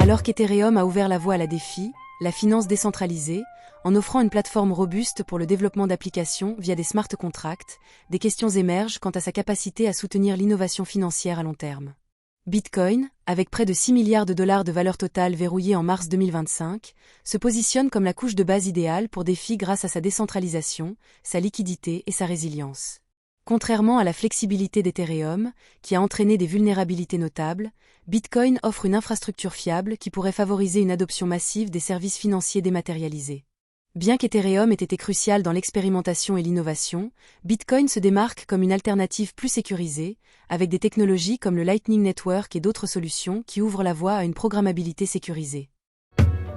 Alors qu'Ethereum a ouvert la voie à la DeFi, la finance décentralisée, en offrant une plateforme robuste pour le développement d'applications via des smart contracts, des questions émergent quant à sa capacité à soutenir l'innovation financière à long terme. Bitcoin, avec près de 6 milliards de dollars de valeur totale verrouillée en mars 2025, se positionne comme la couche de base idéale pour DeFi grâce à sa décentralisation, sa liquidité et sa résilience. Contrairement à la flexibilité d'Ethereum, qui a entraîné des vulnérabilités notables, Bitcoin offre une infrastructure fiable qui pourrait favoriser une adoption massive des services financiers dématérialisés. Bien qu'Ethereum ait été crucial dans l'expérimentation et l'innovation, Bitcoin se démarque comme une alternative plus sécurisée, avec des technologies comme le Lightning Network et d'autres solutions qui ouvrent la voie à une programmabilité sécurisée.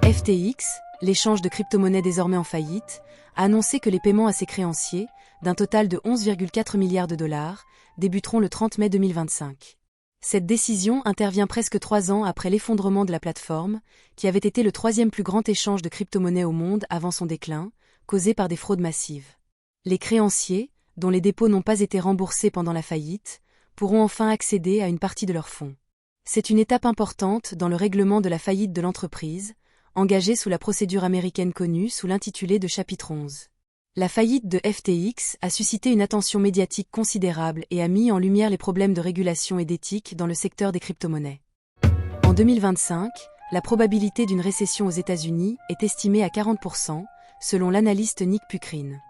FTX, l'échange de crypto-monnaies désormais en faillite, a annoncé que les paiements à ses créanciers, d'un total de 11,4 milliards de dollars, débuteront le 30 mai 2025. Cette décision intervient presque 3 ans après l'effondrement de la plateforme, qui avait été le troisième plus grand échange de crypto-monnaies au monde avant son déclin, causé par des fraudes massives. Les créanciers, dont les dépôts n'ont pas été remboursés pendant la faillite, pourront enfin accéder à une partie de leurs fonds. C'est une étape importante dans le règlement de la faillite de l'entreprise, engagée sous la procédure américaine connue sous l'intitulé de chapitre 11. La faillite de FTX a suscité une attention médiatique considérable et a mis en lumière les problèmes de régulation et d'éthique dans le secteur des crypto-monnaies. En 2025, la probabilité d'une récession aux États-Unis est estimée à 40%, selon l'analyste Nick Puckrin.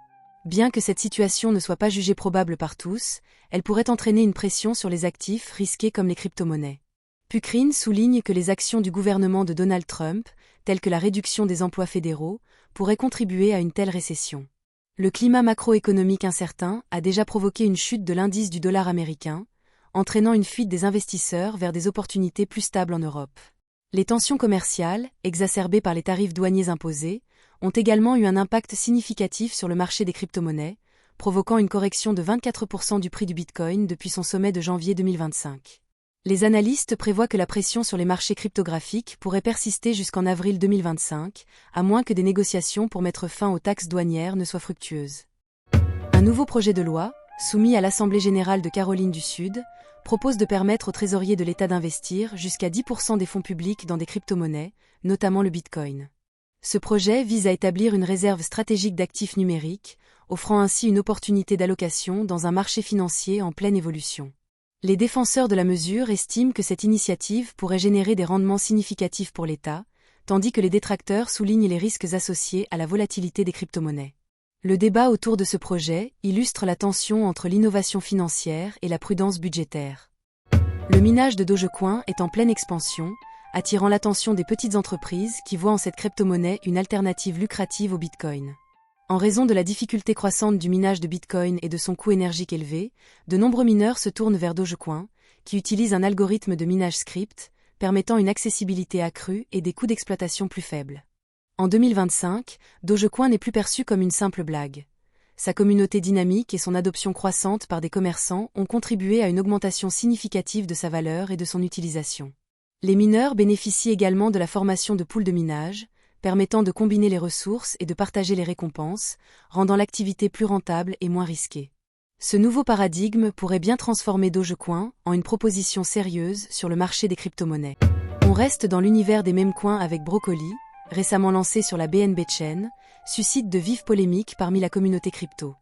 Bien que cette situation ne soit pas jugée probable par tous, elle pourrait entraîner une pression sur les actifs risqués comme les crypto-monnaies. Puckrin souligne que les actions du gouvernement de Donald Trump, telles que la réduction des emplois fédéraux, pourraient contribuer à une telle récession. Le climat macroéconomique incertain a déjà provoqué une chute de l'indice du dollar américain, entraînant une fuite des investisseurs vers des opportunités plus stables en Europe. Les tensions commerciales, exacerbées par les tarifs douaniers imposés, ont également eu un impact significatif sur le marché des crypto-monnaies, provoquant une correction de 24% du prix du Bitcoin depuis son sommet de janvier 2025. Les analystes prévoient que la pression sur les marchés cryptographiques pourrait persister jusqu'en avril 2025, à moins que des négociations pour mettre fin aux taxes douanières ne soient fructueuses. Un nouveau projet de loi, soumis à l'Assemblée générale de Caroline du Sud, propose de permettre aux trésoriers de l'État d'investir jusqu'à 10% des fonds publics dans des crypto-monnaies, notamment le Bitcoin. Ce projet vise à établir une réserve stratégique d'actifs numériques, offrant ainsi une opportunité d'allocation dans un marché financier en pleine évolution. Les défenseurs de la mesure estiment que cette initiative pourrait générer des rendements significatifs pour l'État, tandis que les détracteurs soulignent les risques associés à la volatilité des crypto-monnaies. Le débat autour de ce projet illustre la tension entre l'innovation financière et la prudence budgétaire. Le minage de Dogecoin est en pleine expansion, attirant l'attention des petites entreprises qui voient en cette crypto-monnaie une alternative lucrative au Bitcoin. En raison de la difficulté croissante du minage de Bitcoin et de son coût énergique élevé, de nombreux mineurs se tournent vers Dogecoin, qui utilise un algorithme de minage script, permettant une accessibilité accrue et des coûts d'exploitation plus faibles. En 2025, Dogecoin n'est plus perçu comme une simple blague. Sa communauté dynamique et son adoption croissante par des commerçants ont contribué à une augmentation significative de sa valeur et de son utilisation. Les mineurs bénéficient également de la formation de poules de minage, permettant de combiner les ressources et de partager les récompenses, rendant l'activité plus rentable et moins risquée. Ce nouveau paradigme pourrait bien transformer Dogecoin en une proposition sérieuse sur le marché des crypto-monnaies. On reste dans l'univers des meme-coins avec Broccoli, récemment lancé sur la BNB Chain, suscite de vives polémiques parmi la communauté crypto.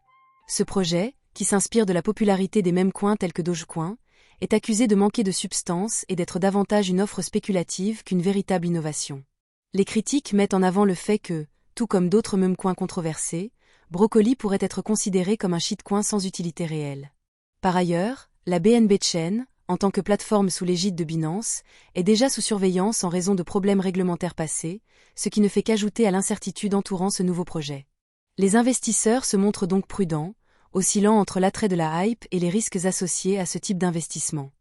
Ce projet, qui s'inspire de la popularité des meme-coins tels que Dogecoin, est accusé de manquer de substance et d'être davantage une offre spéculative qu'une véritable innovation. Les critiques mettent en avant le fait que, tout comme d'autres meme-coins controversés, Broccoli pourrait être considéré comme un shitcoin sans utilité réelle. Par ailleurs, la BNB Chain, en tant que plateforme sous l'égide de Binance, est déjà sous surveillance en raison de problèmes réglementaires passés, ce qui ne fait qu'ajouter à l'incertitude entourant ce nouveau projet. Les investisseurs se montrent donc prudents, oscillant entre l'attrait de la hype et les risques associés à ce type d'investissement.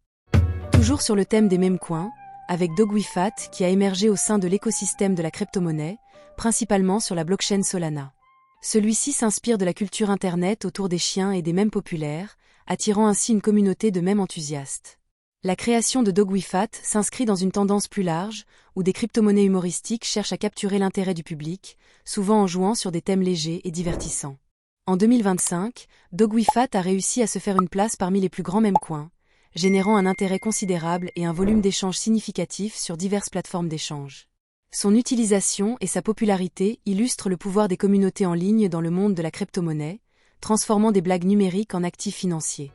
Toujours sur le thème des meme-coins, avec DogWeFat qui a émergé au sein de l'écosystème de la crypto-monnaie, principalement sur la blockchain Solana. Celui-ci s'inspire de la culture Internet autour des chiens et des mèmes populaires, attirant ainsi une communauté de mèmes enthousiastes. La création de DogWeFat s'inscrit dans une tendance plus large, où des crypto-monnaies humoristiques cherchent à capturer l'intérêt du public, souvent en jouant sur des thèmes légers et divertissants. En 2025, DogWeFat a réussi à se faire une place parmi les plus grands meme-coins, générant un intérêt considérable et un volume d'échanges significatif sur diverses plateformes d'échange. Son utilisation et sa popularité illustrent le pouvoir des communautés en ligne dans le monde de la crypto-monnaie, transformant des blagues numériques en actifs financiers.